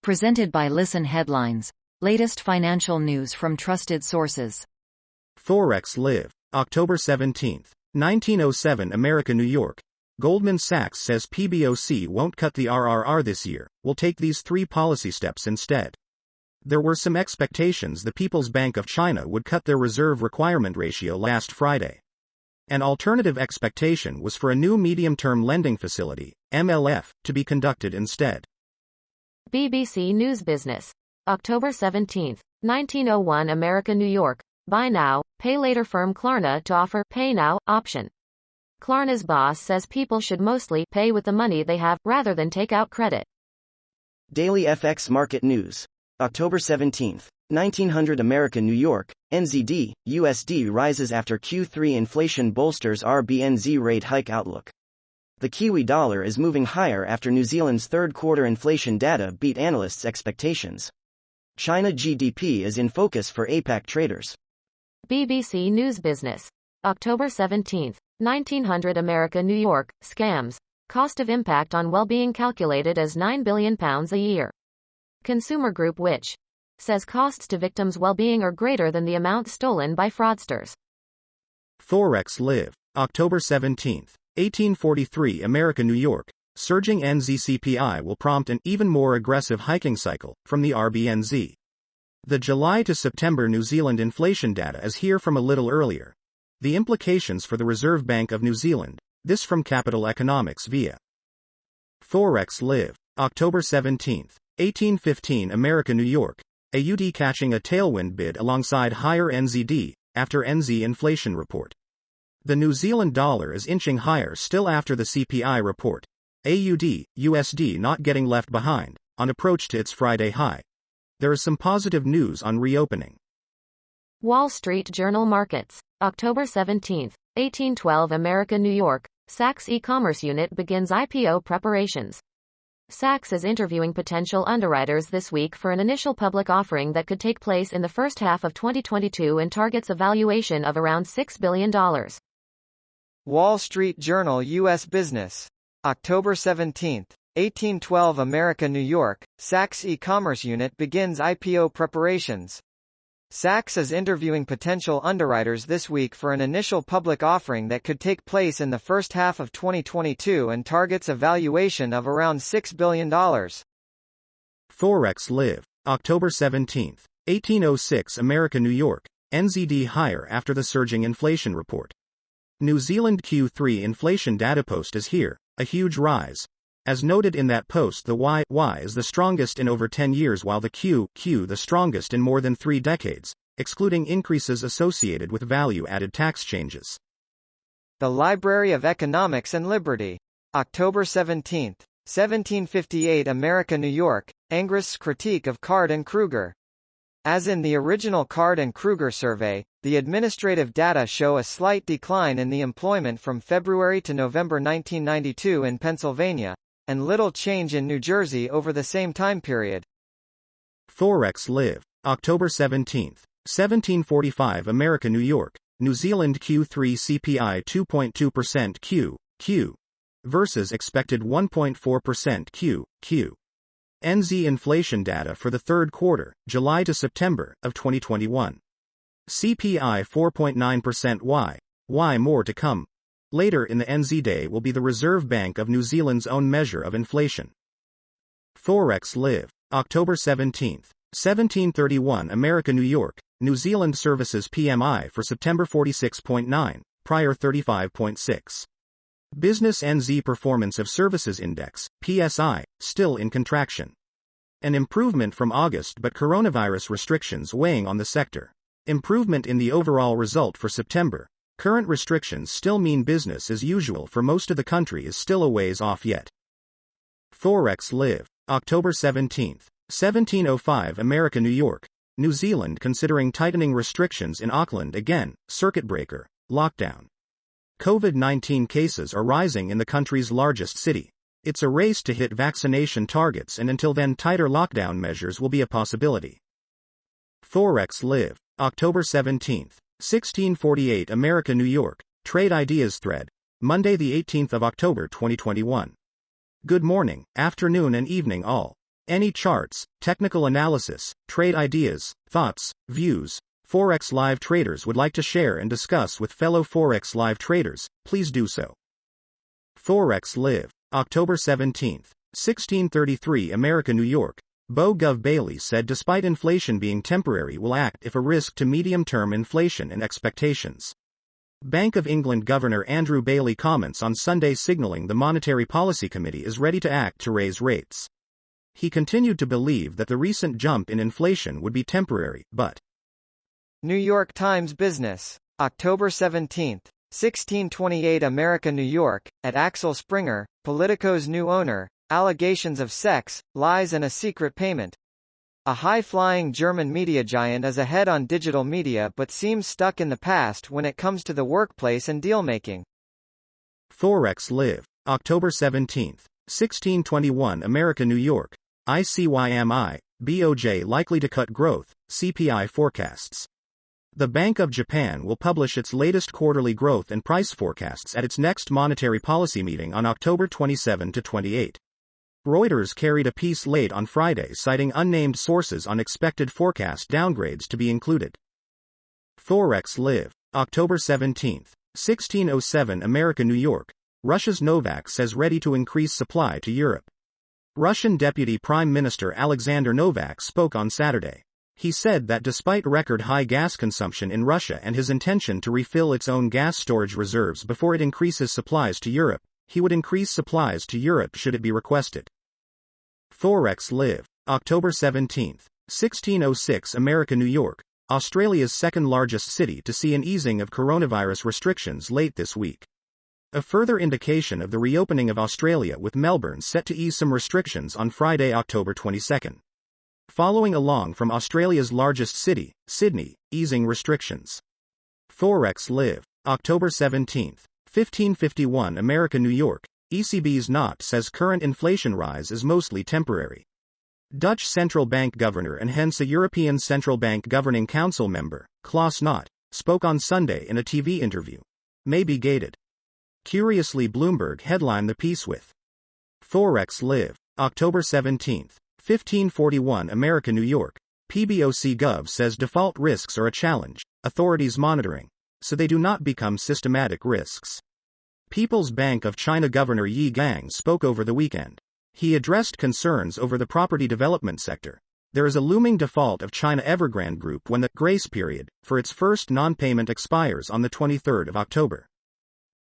Presented by Listen Headlines. Latest financial news from trusted sources. Forex Live. October 17, 1907 America, New York. Goldman Sachs says PBOC won't cut the RRR this year, will take these three policy steps instead. There were some expectations the People's Bank of China would cut their reserve requirement ratio last Friday. An alternative expectation was for a new medium-term lending facility, MLF, to be conducted instead. BBC News Business. October 17, 1901 America, New York. Buy now, pay later firm Klarna to offer pay now option. Klarna's boss says people should mostly pay with the money they have, rather than take out credit. Daily FX Market News. October 17, 1900 America, New York. NZD, USD rises after Q3 inflation bolsters RBNZ rate hike outlook. The Kiwi dollar is moving higher after New Zealand's third-quarter inflation data beat analysts' expectations. China GDP is in focus for APAC traders. BBC News Business. October 17, 1900 America, New York. Scams. Cost of impact on well-being calculated as £9 billion a year. Consumer group which says costs to victims' well-being are greater than the amount stolen by fraudsters. Forex Live. October 17, 1843 America, New York. Surging NZ CPI will prompt an even more aggressive hiking cycle, from the RBNZ. The July to September New Zealand inflation data is here from a little earlier. The implications for the Reserve Bank of New Zealand. This from Capital Economics via Forex Live. October 17, 1815 America, New York. AUD catching a tailwind bid alongside higher NZD, after NZ inflation report. The New Zealand dollar is inching higher still after the CPI report. AUD, USD not getting left behind, on approach to its Friday high. There is some positive news on reopening. Wall Street Journal Markets. October 17, 1812 America, New York. Sachs e-commerce unit begins IPO preparations. Sachs is interviewing potential underwriters this week for an initial public offering that could take place in the first half of 2022 and targets a valuation of around $6 billion. Wall Street Journal U.S. Business. October 17, 1812 America, New York. Sachs e-commerce unit begins IPO preparations. Sachs is interviewing potential underwriters this week for an initial public offering that could take place in the first half of 2022 and targets a valuation of around $6 billion. Forex Live. October 17, 1806 America, New York. NZD higher after the surging inflation report. New Zealand Q3 inflation data post is here, a huge rise. As noted in that post, the Y is the strongest in over 10 years while the Q the strongest in more than 3 decades, excluding increases associated with value-added tax changes. The Library of Economics and Liberty. October 17, 1758 America, New York. Angrist's critique of Card and Kruger. As in the original Card and Kruger survey, the administrative data show a slight decline in the employment from February to November 1992 in Pennsylvania, and little change in New Jersey over the same time period. Forex Live. October 17, 1745 America, New York. New Zealand Q3 CPI 2.2% Q versus expected 1.4% Q. NZ inflation data for the third quarter, July to September, of 2021. CPI 4.9% Y more to come. Later in the NZ day will be the Reserve Bank of New Zealand's own measure of inflation. Forex Live. October 17, 1731 America, New York. New Zealand Services PMI for September 46.9, prior 35.6. Business NZ Performance of Services Index, PSI, still in contraction. An improvement from August but coronavirus restrictions weighing on the sector. Improvement in the overall result for September. Current restrictions still mean business as usual for most of the country is still a ways off yet. Forex Live. October 17, 1705 America, New York. New Zealand considering tightening restrictions in Auckland again, circuit breaker, lockdown. COVID-19 cases are rising in the country's largest city. It's a race to hit vaccination targets, and until then tighter lockdown measures will be a possibility. Forex Live. October 17, 1648 America, New York. Trade Ideas Thread. Monday the 18th of October 2021. Good morning, afternoon and evening all. Any charts, technical analysis, trade ideas, thoughts, views, Forex Live traders would like to share and discuss with fellow Forex Live traders, please do so. Forex Live, October 17, 1633 America New York. Bo Gov Bailey said despite inflation being temporary will act if a risk to medium-term inflation and expectations. Bank of England Governor Andrew Bailey comments on Sunday signaling the Monetary Policy Committee is ready to act to raise rates. He continued to believe that the recent jump in inflation would be temporary, but New York Times Business, October 17, 1628 America New York, at Axel Springer, Politico's new owner, allegations of sex, lies and a secret payment. A high-flying German media giant is ahead on digital media but seems stuck in the past when it comes to the workplace and deal-making. Forex Live, October 17, 1621 America New York. ICYMI, BOJ likely to cut growth, CPI forecasts. The Bank of Japan will publish its latest quarterly growth and price forecasts at its next monetary policy meeting on October 27 to 28. Reuters carried a piece late on Friday citing unnamed sources on expected forecast downgrades to be included. Forex Live, October 17, 1607 America New York. Russia's Novak says ready to increase supply to Europe. Russian Deputy Prime Minister Alexander Novak spoke on Saturday. He said that despite record-high gas consumption in Russia and his intention to refill its own gas storage reserves before it increases supplies to Europe, he would increase supplies to Europe should it be requested. Forex Live, October 17, 1606 America New York. Australia's second-largest city to see an easing of coronavirus restrictions late this week. A further indication of the reopening of Australia with Melbourne set to ease some restrictions on Friday, October 22. Following along from Australia's largest city, Sydney, easing restrictions. Forex Live, October 17, 1551 America New York. ECB's NOT says current inflation rise is mostly temporary. Dutch Central Bank Governor and hence a European Central Bank Governing Council member, Klaas Knot, spoke on Sunday in a TV interview. May be gated. Curiously, Bloomberg headlined the piece with Forex Live, October 17, 1541 America New York. PBOC Gov says default risks are a challenge, authorities monitoring, so they do not become systematic risks. People's Bank of China Governor Yi Gang spoke over the weekend. He addressed concerns over the property development sector. There is a looming default of China Evergrande Group when the grace period for its first non-payment expires on the 23rd of October.